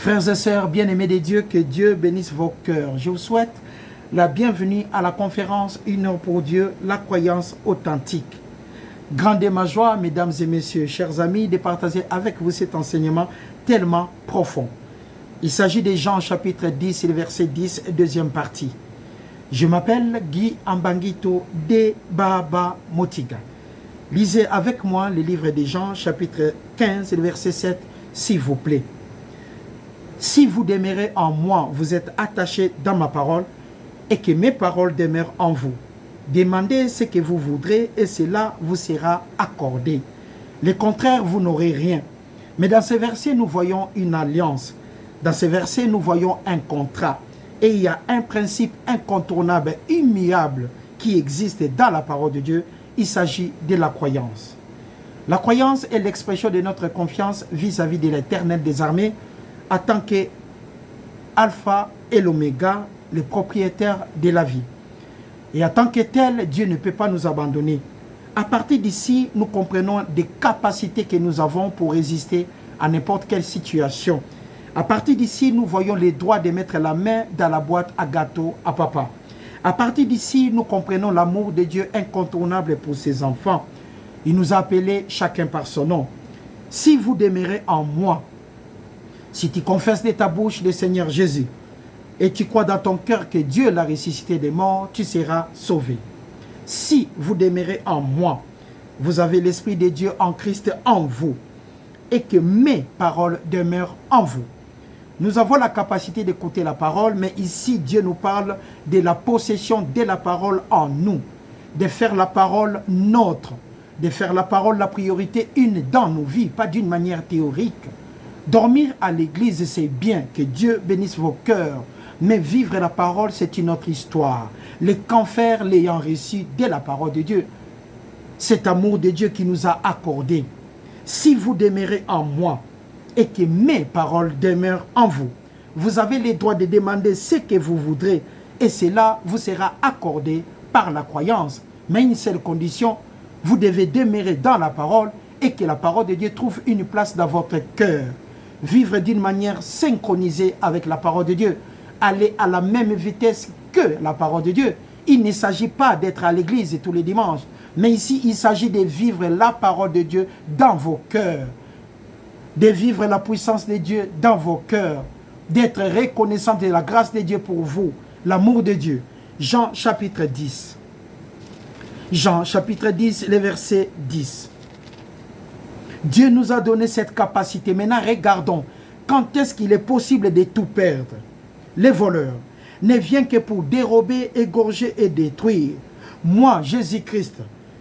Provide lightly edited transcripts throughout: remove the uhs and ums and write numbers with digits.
Frères et sœurs bien-aimés de Dieu, que Dieu bénisse vos cœurs. Je vous souhaite la bienvenue à la conférence Une heure pour Dieu, la croyance authentique. Grande est ma joie, mesdames et messieurs, chers amis, de partager avec vous cet enseignement tellement profond. Il s'agit de Jean chapitre 10, le verset 10, deuxième partie. Je m'appelle Guy Ambangito de Baba Motiga. Lisez avec moi le livre de Jean chapitre 15, le verset 7, s'il vous plaît. Si vous demeurez en moi, vous êtes attachés dans ma parole et que mes paroles demeurent en vous. Demandez ce que vous voudrez et cela vous sera accordé. Le contraire, vous n'aurez rien. Mais dans ce verset, nous voyons une alliance. Dans ce verset, nous voyons un contrat. Et il y a un principe incontournable, immuable, qui existe dans la parole de Dieu. Il s'agit de la croyance. La croyance est l'expression de notre confiance vis-à-vis de l'Éternel des armées, en tant que Alpha et l'Oméga, le propriétaire de la vie. Et en tant que tel, Dieu ne peut pas nous abandonner. À partir d'ici, nous comprenons des capacités que nous avons pour résister à n'importe quelle situation. À partir d'ici, nous voyons les droits de mettre la main dans la boîte à gâteau à papa. À partir d'ici, nous comprenons l'amour de Dieu incontournable pour ses enfants. Il nous a appelés chacun par son nom. Si vous demeurez en moi, si tu confesses de ta bouche le Seigneur Jésus et tu crois dans ton cœur que Dieu l'a ressuscité des morts, tu seras sauvé. Si vous demeurez en moi, vous avez l'Esprit de Dieu en Christ en vous et que mes paroles demeurent en vous. Nous avons la capacité d'écouter la parole, mais ici Dieu nous parle de la possession de la parole en nous, de faire la parole nôtre, de faire la parole la priorité une dans nos vies, pas d'une manière théorique. Dormir à l'église, c'est bien, que Dieu bénisse vos cœurs. Mais vivre la parole, c'est une autre histoire. Les qu'enfer l'ayant reçu de la parole de Dieu. Cet amour de Dieu qui nous a accordé. Si vous demeurez en moi et que mes paroles demeurent en vous, vous avez le droit de demander ce que vous voudrez et cela vous sera accordé par la croyance. Mais une seule condition, vous devez demeurer dans la parole et que la parole de Dieu trouve une place dans votre cœur. Vivre d'une manière synchronisée avec la parole de Dieu. Aller à la même vitesse que la parole de Dieu. Il ne s'agit pas d'être à l'église tous les dimanches. Mais ici, il s'agit de vivre la parole de Dieu dans vos cœurs. De vivre la puissance de Dieu dans vos cœurs. D'être reconnaissant de la grâce de Dieu pour vous. L'amour de Dieu. Jean chapitre 10. Jean chapitre 10, le verset 10. Dieu nous a donné cette capacité. Maintenant, regardons. Quand est-ce qu'il est possible de tout perdre? Les voleurs ne viennent que pour dérober, égorger et détruire. Moi, Jésus-Christ,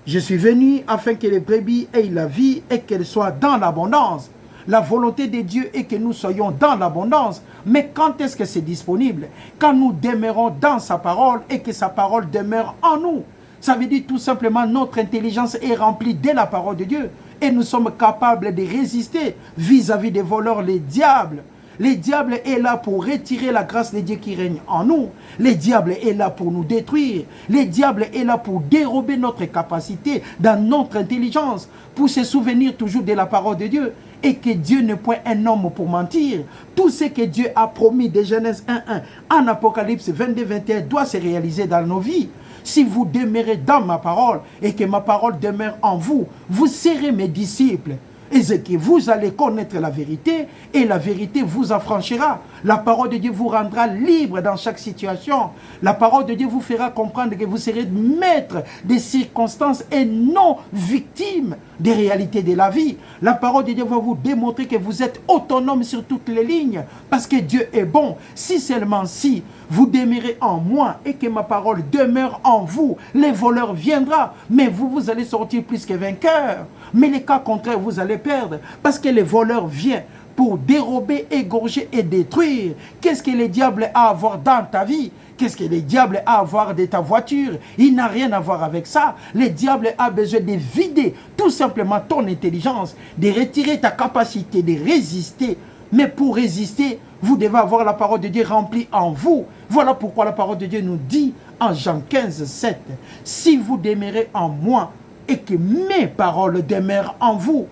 je suis venu afin que les brebis aient la vie et qu'elles soient dans l'abondance. La volonté de Dieu est que nous soyons dans l'abondance. Mais quand est-ce que c'est disponible? Quand nous demeurons dans sa parole et que sa parole demeure en nous. Ça veut dire tout simplement notre intelligence est remplie de la parole de Dieu. Et nous sommes capables de résister vis-à-vis des voleurs, les diables. Le diable est là pour retirer la grâce de Dieu qui règne en nous. Le diable est là pour nous détruire. Le diable est là pour dérober notre capacité dans notre intelligence, pour se souvenir toujours de la parole de Dieu. Et que Dieu n'est point un homme pour mentir. Tout ce que Dieu a promis de Genèse 1.1 en Apocalypse 22.21 doit se réaliser dans nos vies. Si vous demeurez dans ma parole et que ma parole demeure en vous, vous serez mes disciples. Et c'est que vous allez connaître la vérité et la vérité vous affranchira. La parole de Dieu vous rendra libre dans chaque situation. La parole de Dieu vous fera comprendre que vous serez maître des circonstances et non victime des réalités de la vie. La parole de Dieu va vous démontrer que vous êtes autonome sur toutes les lignes parce que Dieu est bon. Si seulement si vous demeurez en moi et que ma parole demeure en vous, les voleurs viendront, mais vous allez sortir plus que vainqueur. Mais les cas contraires, vous allez perdre parce que les voleurs viennent pour dérober, égorger et détruire. Qu'est-ce que le diable a à voir dans ta vie? Qu'est-ce que le diable a à voir de ta voiture? Il n'a rien à voir avec ça. Le diable a besoin de vider tout simplement ton intelligence, de retirer ta capacité de résister. Mais pour résister, vous devez avoir la parole de Dieu remplie en vous. Voilà pourquoi la parole de Dieu nous dit en Jean 15, 7, « Si vous demeurez en moi et que mes paroles demeurent en vous,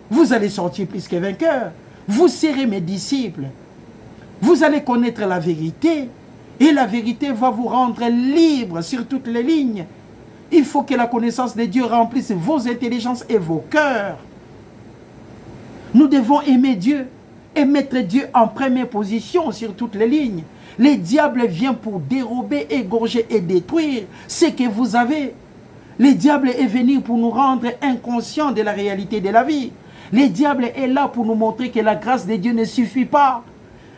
vous allez sortir plus que vainqueur. Vous serez mes disciples. » Vous allez connaître la vérité et la vérité va vous rendre libre sur toutes les lignes. Il faut que la connaissance de Dieu remplisse vos intelligences et vos cœurs. Nous devons aimer Dieu et mettre Dieu en première position sur toutes les lignes. Le diable vient pour dérober, égorger et détruire ce que vous avez. Le diable est venu pour nous rendre inconscients de la réalité de la vie. Le diable est là pour nous montrer que la grâce de Dieu ne suffit pas.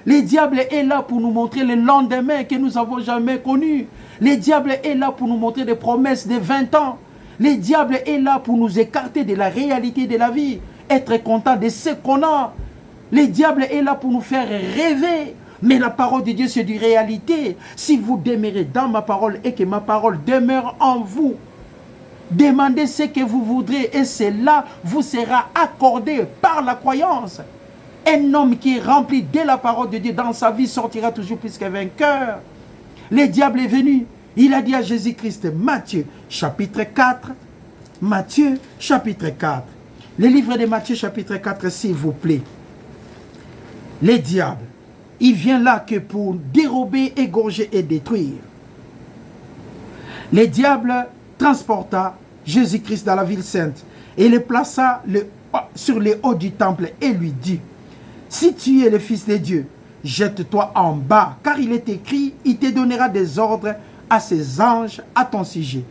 Le diable est là pour nous montrer le lendemain que nous n'avons jamais connu. Le diable est là pour nous montrer des promesses de 20 ans. Le diable est là pour nous écarter de la réalité de la vie. Être content de ce qu'on a. Le diable est là pour nous faire rêver. Mais la parole de Dieu, c'est une réalité. Si vous demeurez dans ma parole et que ma parole demeure en vous, demandez ce que vous voudrez et cela vous sera accordé par la croyance. Un homme qui est rempli de la parole de Dieu dans sa vie sortira toujours plus que vainqueur. Le diable est venu. Il a dit à Jésus-Christ, Matthieu chapitre 4. Matthieu chapitre 4. Le livre de Matthieu chapitre 4, s'il vous plaît. Le diable, il vient là que pour dérober, égorger et détruire. Le diable transporta Jésus-Christ dans la ville sainte et le plaça sur les hauts du temple et lui dit, si tu es le Fils de Dieu, jette-toi en bas, car il est écrit, il te donnera des ordres à ses anges à ton sujet.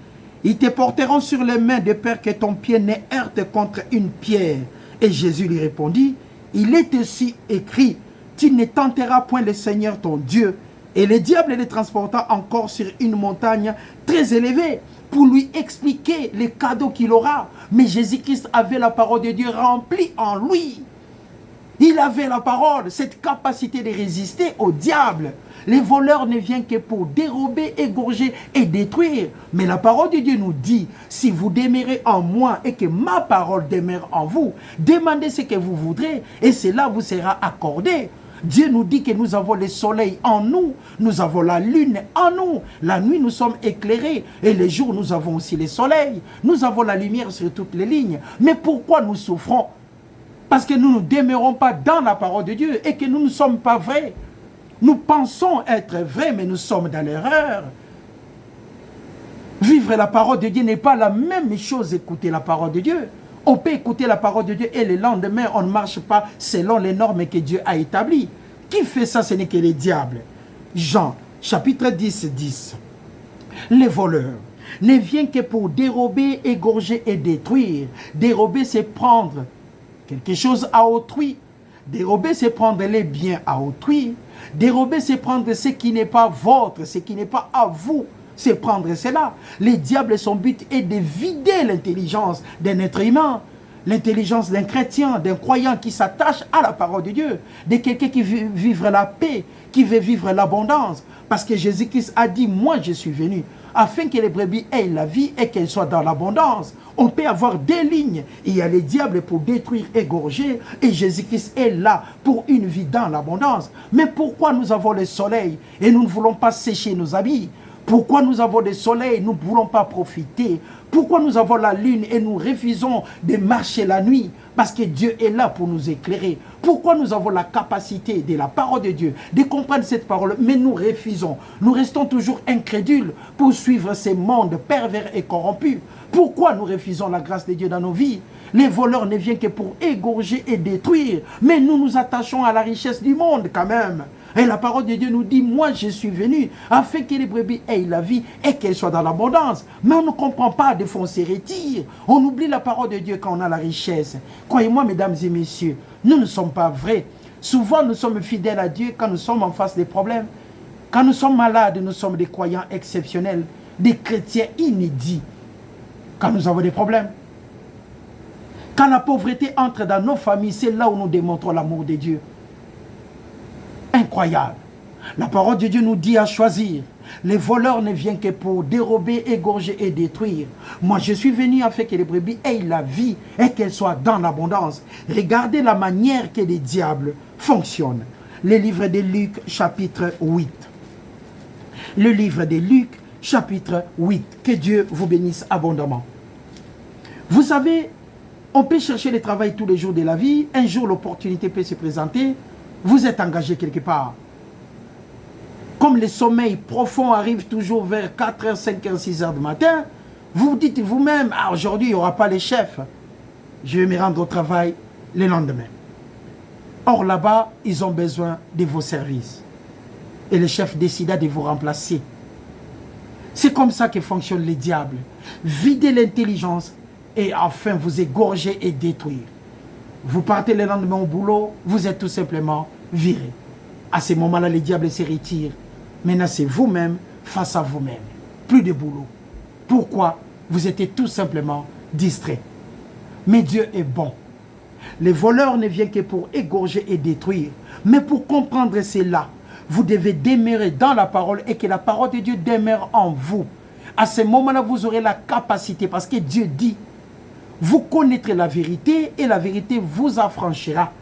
Ils te porteront sur les mains de peur que ton pied ne heurte contre une pierre. Et Jésus lui répondit, il est aussi écrit, tu ne tenteras point le Seigneur ton Dieu. Et le diable le transporta encore sur une montagne très élevée pour lui expliquer les cadeaux qu'il aura. Mais Jésus-Christ avait la parole de Dieu remplie en lui. Il avait la parole, cette capacité de résister au diable. Les voleurs ne viennent que pour dérober, égorger et détruire. Mais la parole de Dieu nous dit, si vous demeurez en moi et que ma parole demeure en vous, demandez ce que vous voudrez et cela vous sera accordé. Dieu nous dit que nous avons le soleil en nous, nous avons la lune en nous. La nuit, nous sommes éclairés et les jours, nous avons aussi le soleil. Nous avons la lumière sur toutes les lignes. Mais pourquoi nous souffrons? Parce que nous ne demeurons pas dans la parole de Dieu et que nous ne sommes pas vrais. Nous pensons être vrais, mais nous sommes dans l'erreur. Vivre la parole de Dieu n'est pas la même chose écouter la parole de Dieu. On peut écouter la parole de Dieu et le lendemain, on ne marche pas selon les normes que Dieu a établies. Qui fait ça? Ce n'est que les diables. Jean, chapitre 10, 10. Les voleurs ne viennent que pour dérober, égorger et détruire. Dérober, c'est prendre quelque chose à autrui. Dérober, c'est prendre les biens à autrui. Dérober, c'est prendre ce qui n'est pas votre, ce qui n'est pas à vous. C'est prendre cela. Les diables, son but est de vider l'intelligence d'un être humain, l'intelligence d'un chrétien, d'un croyant qui s'attache à la parole de Dieu, de quelqu'un qui veut vivre la paix, qui veut vivre l'abondance. Parce que Jésus-Christ a dit, moi je suis venu, afin que les brebis aient la vie et qu'elles soient dans l'abondance. On peut avoir deux lignes. Il y a les diables pour détruire, égorger, et Jésus-Christ est là pour une vie dans l'abondance. Mais pourquoi nous avons le soleil et nous ne voulons pas sécher nos habits? Pourquoi nous avons le soleil, nous ne voulons pas profiter? Pourquoi nous avons la lune et nous refusons de marcher la nuit? Parce que Dieu est là pour nous éclairer. Pourquoi nous avons la capacité de la parole de Dieu, de comprendre cette parole, mais nous refusons? Nous restons toujours incrédules pour suivre ces mondes pervers et corrompus. Pourquoi nous refusons la grâce de Dieu dans nos vies? Les voleurs ne viennent que pour égorger et détruire. Mais nous nous attachons à la richesse du monde quand même. Et la parole de Dieu nous dit, moi je suis venu afin que les brebis aient la vie et qu'elles soient dans l'abondance. Mais on ne comprend pas, des fois on se retire. On oublie la parole de Dieu quand on a la richesse. Croyez-moi, mesdames et messieurs, nous ne sommes pas vrais. Souvent nous sommes fidèles à Dieu quand nous sommes en face des problèmes. Quand nous sommes malades, nous sommes des croyants exceptionnels, des chrétiens inédits. Quand nous avons des problèmes. Quand la pauvreté entre dans nos familles, c'est là où nous démontrons l'amour de Dieu. Incroyable. La parole de Dieu nous dit à choisir. Les voleurs ne viennent que pour dérober, égorger et détruire. Moi, je suis venu afin que les brebis aient la vie et qu'elles soient dans l'abondance. Regardez la manière que les diables fonctionnent. Le livre de Luc, chapitre 8. Le livre de Luc, chapitre 8. Que Dieu vous bénisse abondamment. Vous savez, on peut chercher le travail tous les jours de la vie. Un jour, l'opportunité peut se présenter. Vous êtes engagé quelque part. Comme le sommeil profond arrive toujours vers 4h, 5h, 6h du matin, vous vous dites vous-même, ah, aujourd'hui, il n'y aura pas les chefs. Je vais me rendre au travail le lendemain. Or, là-bas, ils ont besoin de vos services. Et le chef décida de vous remplacer. C'est comme ça que fonctionnent les diables. Vider l'intelligence et enfin vous égorger et détruire. Vous partez le lendemain au boulot, vous êtes tout simplement viré. À ce moment-là, les diables se retirent. Maintenant, c'est vous-même face à vous-même. Plus de boulot. Pourquoi? Vous étiez tout simplement distrait. Mais Dieu est bon. Les voleurs ne viennent que pour égorger et détruire. Mais pour comprendre cela, vous devez demeurer dans la parole et que la parole de Dieu demeure en vous. À ce moment-là, vous aurez la capacité, parce que Dieu dit, vous connaîtrez la vérité et la vérité vous affranchira.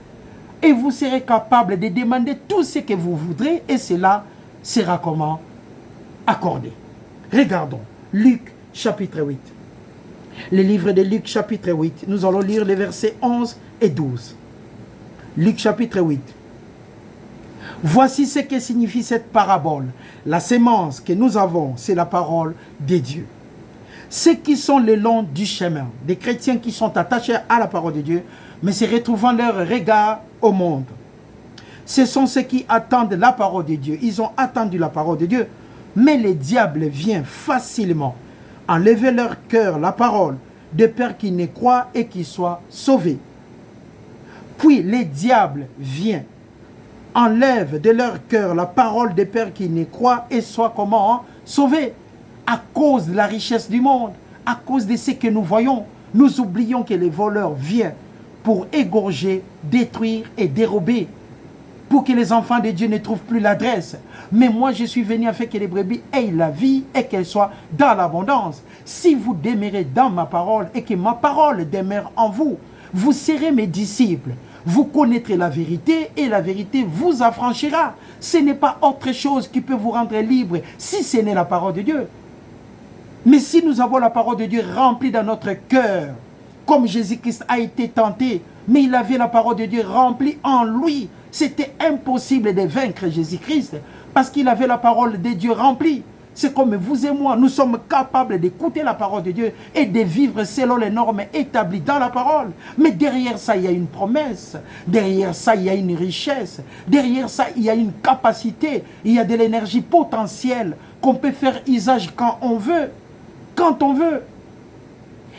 Et vous serez capable de demander tout ce que vous voudrez et cela sera comment? Accordé. Regardons, Luc chapitre 8. Le livre de Luc chapitre 8, nous allons lire les versets 11 et 12. Luc chapitre 8. Voici ce que signifie cette parabole. La sémence que nous avons, c'est la parole de Dieu. Ceux qui sont le long du chemin, des chrétiens qui sont attachés à la parole de Dieu, mais se retrouvant leur regard au monde. Ce sont ceux qui attendent la parole de Dieu. Ils ont attendu la parole de Dieu, mais le diable vient facilement enlever leur cœur la parole, de peur qu'ils ne croient et qu'ils soient sauvés. Puis le diable vient enlève de leur cœur la parole de peur qui ne croient et soient comment? Sauvés. À cause de la richesse du monde, à cause de ce que nous voyons, nous oublions que les voleurs viennent pour égorger, détruire et dérober, pour que les enfants de Dieu ne trouvent plus l'adresse. Mais moi, je suis venu afin que les brebis aient la vie et qu'elles soient dans l'abondance. Si vous demeurez dans ma parole et que ma parole demeure en vous, vous serez mes disciples. Vous connaîtrez la vérité et la vérité vous affranchira. Ce n'est pas autre chose qui peut vous rendre libre si ce n'est la parole de Dieu. Mais si nous avons la parole de Dieu remplie dans notre cœur, comme Jésus-Christ a été tenté, mais il avait la parole de Dieu remplie en lui, c'était impossible de vaincre Jésus-Christ parce qu'il avait la parole de Dieu remplie. C'est comme vous et moi, nous sommes capables d'écouter la parole de Dieu et de vivre selon les normes établies dans la parole. Mais derrière ça, il y a une promesse. Derrière ça, il y a une richesse. Derrière ça, il y a une capacité. Il y a de l'énergie potentielle qu'on peut faire usage quand on veut. Quand on veut.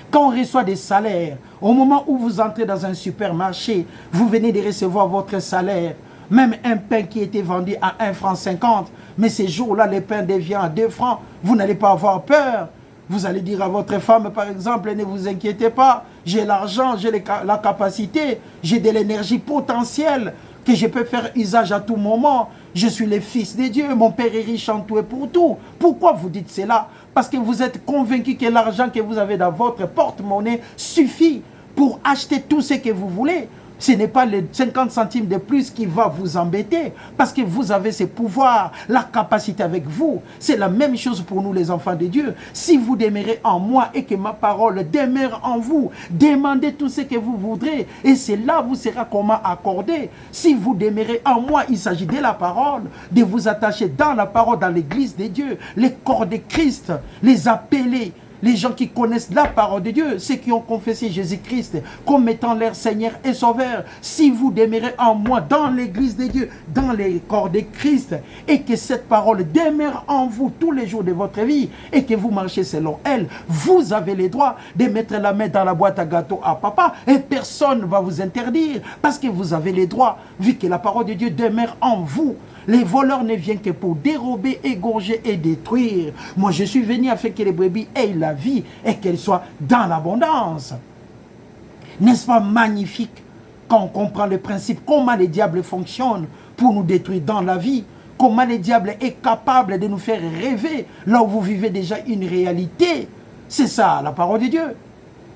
Quand on reçoit des salaires, au moment où vous entrez dans un supermarché, vous venez de recevoir votre salaire. Même un pain qui était vendu à 1,50 franc, mais ces jours-là, le pain devient à 2 francs. Vous n'allez pas avoir peur. Vous allez dire à votre femme, par exemple, ne vous inquiétez pas, j'ai l'argent, j'ai la capacité, j'ai de l'énergie potentielle que je peux faire usage à tout moment. Je suis le fils de Dieu, mon Père est riche en tout et pour tout. Pourquoi vous dites cela? Parce que vous êtes convaincu que l'argent que vous avez dans votre porte-monnaie suffit pour acheter tout ce que vous voulez. Ce n'est pas les 50 centimes de plus qui va vous embêter parce que vous avez ce pouvoir, la capacité avec vous. C'est la même chose pour nous les enfants de Dieu. Si vous demeurez en moi et que ma parole demeure en vous, demandez tout ce que vous voudrez et c'est là vous sera comment accordé. Si vous demeurez en moi, il s'agit de la parole, de vous attacher dans la parole, dans l'église de Dieu, les corps de Christ, les appeler. Les gens qui connaissent la parole de Dieu, ceux qui ont confessé Jésus-Christ comme étant leur Seigneur et Sauveur, si vous demeurez en moi, dans l'église de Dieu, dans les corps de Christ, et que cette parole demeure en vous tous les jours de votre vie, et que vous marchez selon elle, vous avez le droit de mettre la main dans la boîte à gâteau à papa, et personne ne va vous interdire, parce que vous avez le droit, vu que la parole de Dieu demeure en vous. Les voleurs ne viennent que pour dérober, égorger et détruire. Moi, je suis venu afin que les brebis aient la vie et qu'elles soient dans l'abondance. N'est-ce pas magnifique quand on comprend le principe, comment les diables fonctionnent pour nous détruire dans la vie, comment le diable est capable de nous faire rêver là où vous vivez déjà une réalité. C'est ça, la parole de Dieu.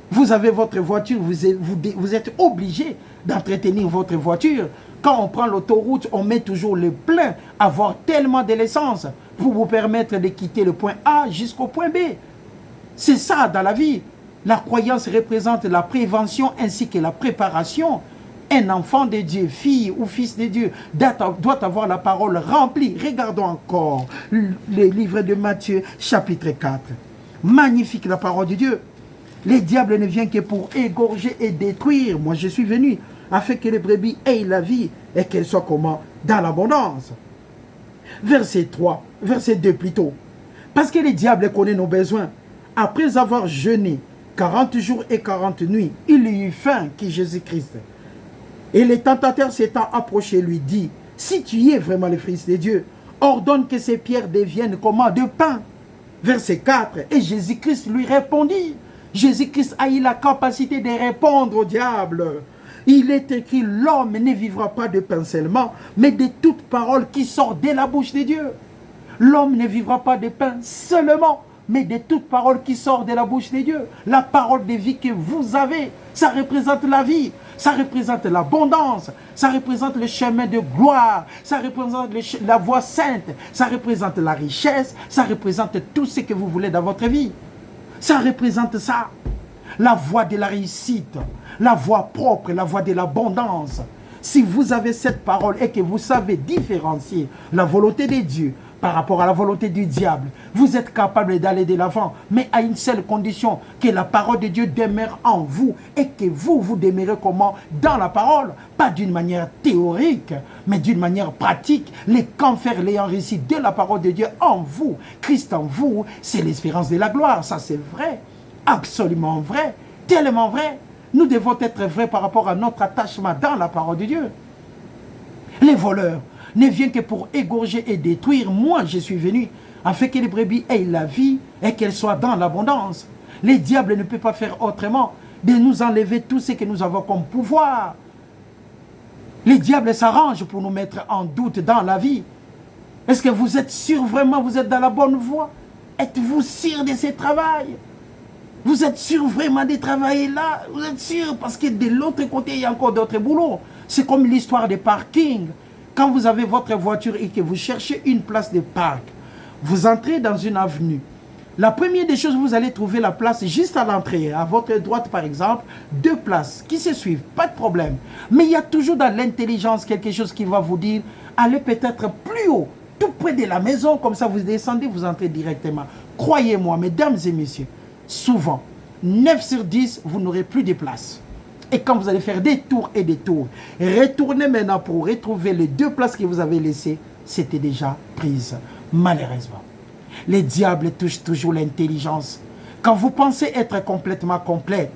Vous avez votre voiture, vous êtes obligé d'entretenir votre voiture. Quand on prend l'autoroute, on met toujours le plein, avoir tellement de l'essence pour vous permettre de quitter le point A jusqu'au point B. C'est ça dans la vie. La croyance représente la prévention ainsi que la préparation. Un enfant de Dieu, fille ou fils de Dieu, doit avoir la parole remplie. Regardons encore le livre de Matthieu, chapitre 4. Magnifique la parole de Dieu. Les diables ne viennent que pour égorger et détruire. Moi, je suis venu afin que les brebis aient la vie et qu'elles soient comment? Dans l'abondance. Verset 3, verset 2 plutôt. Parce que les diables connaissent nos besoins. Après avoir jeûné 40 jours et 40 nuits, il eut faim, qui est Jésus-Christ. Et le tentateur s'étant approché lui dit, si tu es vraiment le Fils de Dieu, ordonne que ces pierres deviennent comment? De pain. Verset 4, et Jésus-Christ lui répondit. Jésus-Christ a eu la capacité de répondre au diable. Il est écrit, l'homme ne vivra pas de pain seulement, mais de toute parole qui sort de la bouche de Dieu. L'homme ne vivra pas de pain seulement, mais de toute parole qui sort de la bouche de Dieu. La parole de vie que vous avez, ça représente la vie, ça représente l'abondance, ça représente le chemin de gloire, ça représente la voie sainte, ça représente la richesse, ça représente tout ce que vous voulez dans votre vie. Ça représente ça, la voie de la réussite, la voie propre, la voie de l'abondance. Si vous avez cette parole et que vous savez différencier la volonté de Dieu par rapport à la volonté du diable, vous êtes capable d'aller de l'avant, mais à une seule condition, que la parole de Dieu demeure en vous et que vous demeurez comment? Dans la parole, pas d'une manière théorique, mais d'une manière pratique. Les camphaires l'ayant réussi de la parole de Dieu en vous, Christ en vous, c'est l'espérance de la gloire. Ça c'est vrai, absolument vrai, tellement vrai. Nous devons être vrais par rapport à notre attachement dans la parole de Dieu. Les voleurs ne viennent que pour égorger et détruire. Moi, je suis venu afin que les brebis aient la vie et qu'elles soient dans l'abondance. Les diables ne peuvent pas faire autrement de nous enlever tout ce que nous avons comme pouvoir. Les diables s'arrangent pour nous mettre en doute dans la vie. Est-ce que vous êtes sûr vraiment, vous êtes dans la bonne voie? Êtes-vous sûr de ce travail? Vous êtes sûr vraiment de travailler là? Vous êtes sûr? Parce que de l'autre côté, il y a encore d'autres boulots. C'est comme l'histoire des parkings. Quand vous avez votre voiture et que vous cherchez une place de parc, vous entrez dans une avenue. La première des choses, vous allez trouver la place juste à l'entrée. À votre droite, par exemple, 2 places qui se suivent, pas de problème. Mais il y a toujours dans l'intelligence quelque chose qui va vous dire, allez peut-être plus haut, tout près de la maison, comme ça vous descendez, vous entrez directement. Croyez-moi, mesdames et messieurs, souvent, 9 sur 10, vous n'aurez plus de place. Et quand vous allez faire des tours et des tours, retournez maintenant pour retrouver les 2 places que vous avez laissées, c'était déjà prise, malheureusement. Les diables touchent toujours l'intelligence. Quand vous pensez être complètement complet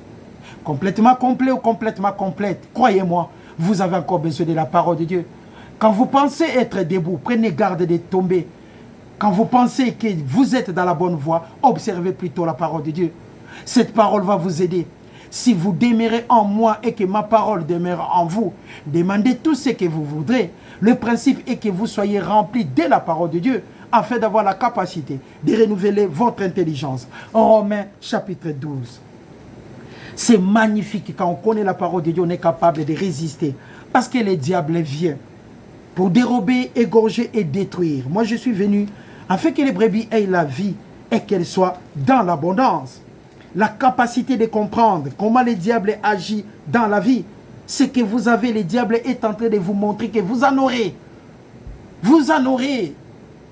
ou complètement complète, croyez-moi, vous avez encore besoin de la parole de Dieu. Quand vous pensez être debout, prenez garde de tomber. Quand vous pensez que vous êtes dans la bonne voie, observez plutôt la parole de Dieu. Cette parole va vous aider. Si vous demeurez en moi et que ma parole demeure en vous, demandez tout ce que vous voudrez. Le principe est que vous soyez remplis de la parole de Dieu afin d'avoir la capacité de renouveler votre intelligence. Romains chapitre 12. C'est magnifique quand on connaît la parole de Dieu, on est capable de résister. Parce que le diable vient pour dérober, égorger et détruire. Moi je suis venu afin que les brebis aient la vie et qu'elles soient dans l'abondance. La capacité de comprendre comment le diable agit dans la vie, c'est que vous avez, le diable est en train de vous montrer que vous en aurez. Vous en aurez.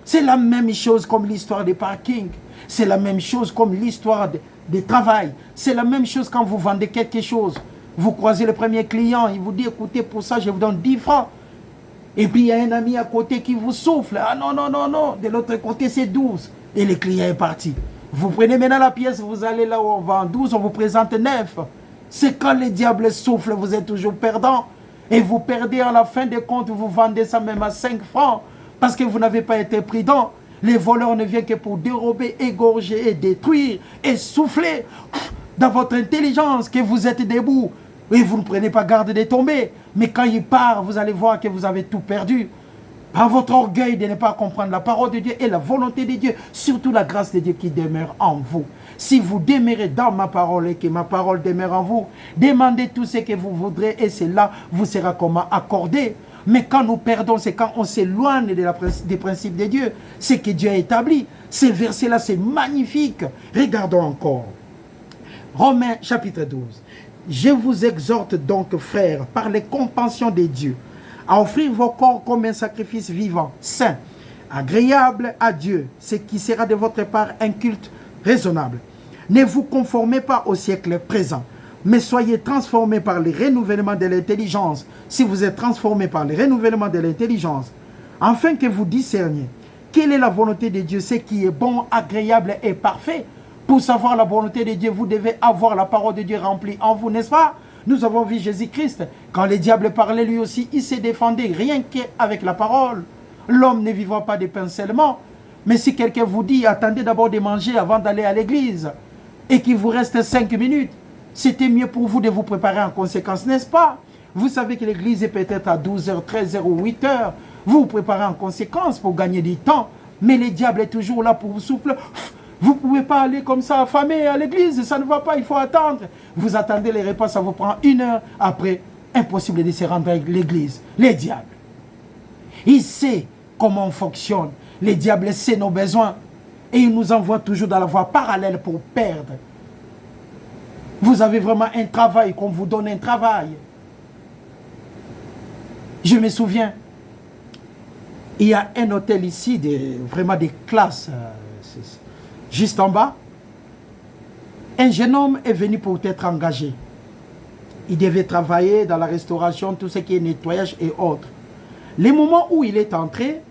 C'est la même chose comme l'histoire des parkings. C'est la même chose comme l'histoire de travail. C'est la même chose quand vous vendez quelque chose. Vous croisez le premier client, il vous dit, écoutez, pour ça, je vous donne 10 francs. Et puis, il y a un ami à côté qui vous souffle. Ah non, non, non, non. De l'autre côté, c'est 12. Et le client est parti. Vous prenez maintenant la pièce, vous allez là où on vend 12, on vous présente 9. C'est quand le diable souffle, vous êtes toujours perdant. Et vous perdez à la fin des comptes, vous vendez ça même à 5 francs. Parce que vous n'avez pas été prudent. Les voleurs ne viennent que pour dérober, égorger et détruire. Et souffler dans votre intelligence que vous êtes debout. Et vous ne prenez pas garde de tomber. Mais quand il part, vous allez voir que vous avez tout perdu. Par votre orgueil de ne pas comprendre la parole de Dieu et la volonté de Dieu, surtout la grâce de Dieu qui demeure en vous. Si vous demeurez dans ma parole et que ma parole demeure en vous, demandez tout ce que vous voudrez et cela vous sera comment accordé. Mais quand nous perdons, c'est quand on s'éloigne des principes de Dieu. C'est que Dieu a établi. Ces versets-là, c'est magnifique. Regardons encore. Romains chapitre 12. Je vous exhorte donc, frères, par les compassions de Dieu, à offrir vos corps comme un sacrifice vivant, saint, agréable à Dieu, ce qui sera de votre part un culte raisonnable. Ne vous conformez pas au siècle présent, mais soyez transformés par le renouvellement de l'intelligence. Si vous êtes transformés par le renouvellement de l'intelligence, afin que vous discerniez quelle est la volonté de Dieu, ce qui est bon, agréable et parfait. Pour savoir la volonté de Dieu, vous devez avoir la parole de Dieu remplie en vous, n'est-ce pas? Nous avons vu Jésus-Christ, quand le diable parlait lui aussi, il s'est défendu rien qu'avec la parole. L'homme ne vivra pas de pain seulement. Mais si quelqu'un vous dit, attendez d'abord de manger avant d'aller à l'église, et qu'il vous reste 5 minutes, c'était mieux pour vous de vous préparer en conséquence, n'est-ce pas? Vous savez que l'église est peut-être à 12h, 13h ou 8h. Vous vous préparez en conséquence pour gagner du temps. Mais le diable est toujours là pour vous souffler. Vous ne pouvez pas aller comme ça affamé à l'église, ça ne va pas, il faut attendre. Vous attendez les repas, ça vous prend 1 heure. Après, impossible de se rendre à l'église. Les diables. Il sait comment on fonctionne. Le diable sait nos besoins. Et il nous envoie toujours dans la voie parallèle pour perdre. Vous avez vraiment un travail, qu'on vous donne un travail. Je me souviens, il y a un hôtel ici, vraiment des classes, juste en bas. Un jeune homme est venu pour être engagé. Il devait travailler dans la restauration, tout ce qui est nettoyage et autres. Les moments où il est entré,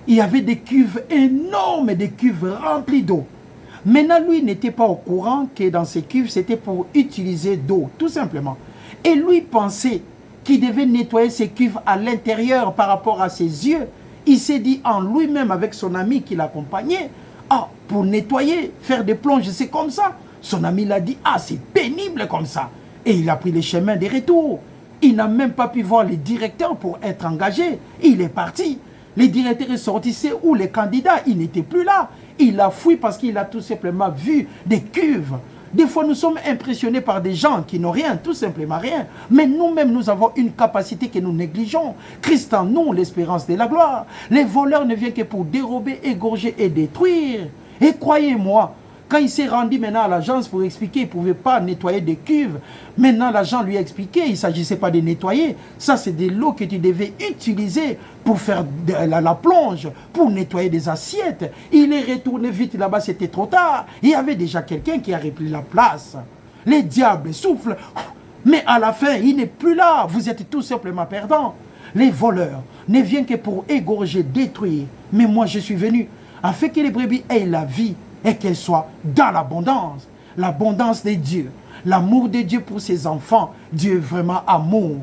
il y avait des cuves énormes, des cuves remplies d'eau. Maintenant, lui n'était pas au courant que dans ces cuves, c'était pour utiliser d'eau, tout simplement. Et lui pensait qu'il devait nettoyer ces cuves à l'intérieur par rapport à ses yeux. Il s'est dit en lui-même avec son ami qui l'accompagnait, ah, pour nettoyer, faire des plonges, c'est comme ça. Son ami l'a dit, ah, c'est pénible comme ça. Et il a pris les chemins des retours. Il n'a même pas pu voir le directeur pour être engagé. Il est parti. Le directeur est sorti, c'est où les candidats? Il n'était plus là. Il a fui parce qu'il a tout simplement vu des cuves. Des fois, nous sommes impressionnés par des gens qui n'ont rien, tout simplement rien. Mais nous-mêmes, nous avons une capacité que nous négligeons. Christ en nous, l'espérance de la gloire. Les voleurs ne viennent que pour dérober, égorger et détruire. Et croyez-moi, quand il s'est rendu maintenant à l'agence pour expliquer, il ne pouvait pas nettoyer des cuves. Maintenant, l'agent lui a expliqué, il ne s'agissait pas de nettoyer. Ça, c'est de l'eau que tu devais utiliser pour faire la plonge, pour nettoyer des assiettes. Il est retourné vite là-bas, c'était trop tard. Il y avait déjà quelqu'un qui a repris la place. Les diables soufflent, mais à la fin, il n'est plus là. Vous êtes tout simplement perdants. Les voleurs ne viennent que pour égorger, détruire. Mais moi, je suis venu afin que les brebis aient la vie et qu'elle soit dans l'abondance. L'abondance de Dieu. L'amour de Dieu pour ses enfants. Dieu est vraiment amour.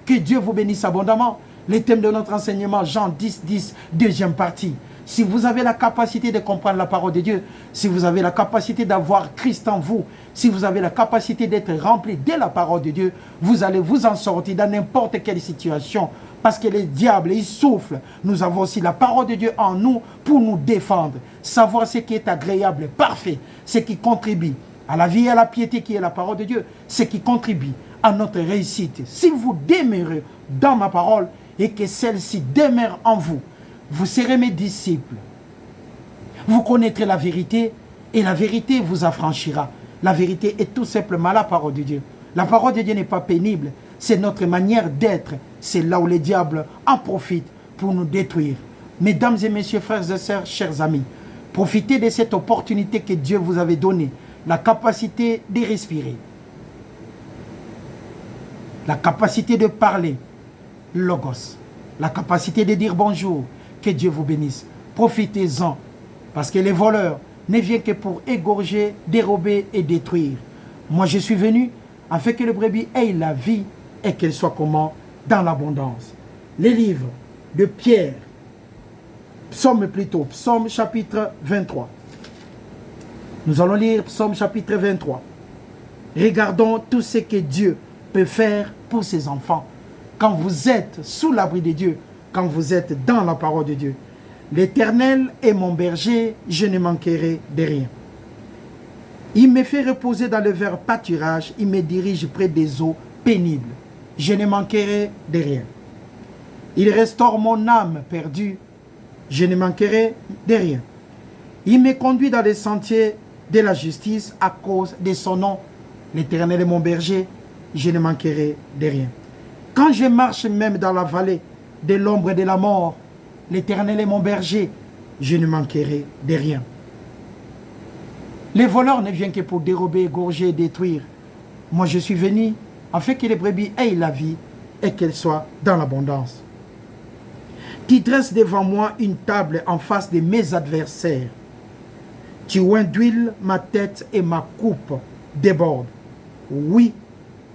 Que Dieu vous bénisse abondamment. Le thème de notre enseignement, Jean 10, 10, deuxième partie. Si vous avez la capacité de comprendre la parole de Dieu, si vous avez la capacité d'avoir Christ en vous, si vous avez la capacité d'être rempli de la parole de Dieu, vous allez vous en sortir dans n'importe quelle situation. Parce que les diables, ils soufflent. Nous avons aussi la parole de Dieu en nous pour nous défendre. Savoir ce qui est agréable, parfait, ce qui contribue à la vie et à la piété qui est la parole de Dieu, ce qui contribue à notre réussite. Si vous demeurez dans ma parole et que celle-ci demeure en vous, vous serez mes disciples. Vous connaîtrez la vérité et la vérité vous affranchira. La vérité est tout simplement la parole de Dieu. La parole de Dieu n'est pas pénible. C'est notre manière d'être. C'est là où les diables en profitent pour nous détruire. Mesdames et messieurs, frères et sœurs, chers amis, profitez de cette opportunité que Dieu vous avait donnée. La capacité de respirer. La capacité de parler. Logos. La capacité de dire bonjour. Que Dieu vous bénisse. Profitez-en. Parce que les voleurs ne viennent que pour égorger, dérober et détruire. Moi, je suis venu afin que le brebis ait la vie et qu'elle soit comment? Dans l'abondance. Les livres de Pierre, Psaume chapitre 23. Nous allons lire Psaume chapitre 23. Regardons tout ce que Dieu peut faire pour ses enfants. Quand vous êtes sous l'abri de Dieu, quand vous êtes dans la parole de Dieu. L'Éternel est mon berger, je ne manquerai de rien. Il me fait reposer dans le vert pâturage, il me dirige près des eaux pénibles. Je ne manquerai de rien. Il restaure mon âme perdue, je ne manquerai de rien. Il me conduit dans les sentiers de la justice à cause de son nom. L'Éternel est mon berger, je ne manquerai de rien. Quand je marche même dans la vallée de l'ombre de la mort, l'Éternel est mon berger, je ne manquerai de rien. Les voleurs ne viennent que pour dérober, égorger et détruire. Moi, je suis venu afin que les brebis aient la vie et qu'elles soient dans l'abondance. Tu dresses devant moi une table en face de mes adversaires. Tu oins d'huile ma tête et ma coupe déborde. Oui,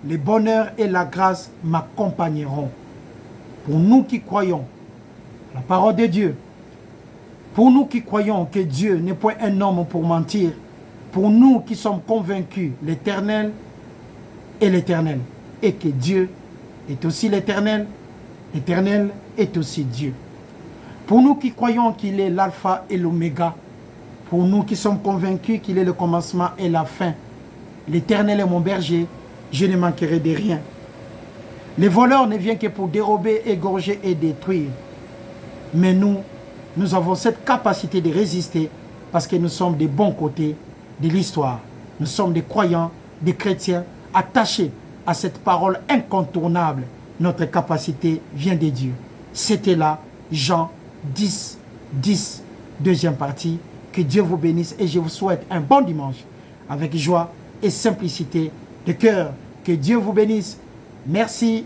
le bonheur et la grâce m'accompagneront. Pour nous qui croyons la parole de Dieu, pour nous qui croyons que Dieu n'est point un homme pour mentir, pour nous qui sommes convaincus l'Éternel est l'Éternel et que Dieu est aussi l'Éternel, l'Éternel est aussi Dieu. Pour nous qui croyons qu'il est l'alpha et l'oméga, pour nous qui sommes convaincus qu'il est le commencement et la fin, l'Éternel est mon berger, je ne manquerai de rien. Les voleurs ne viennent que pour dérober, égorger et détruire. Mais nous avons cette capacité de résister parce que nous sommes des bons côtés de l'histoire. Nous sommes des croyants, des chrétiens attachés à cette parole incontournable. Notre capacité vient de Dieu. C'était là Jean 10, 10, deuxième partie. Que Dieu vous bénisse et je vous souhaite un bon dimanche avec joie et simplicité de cœur. Que Dieu vous bénisse. Merci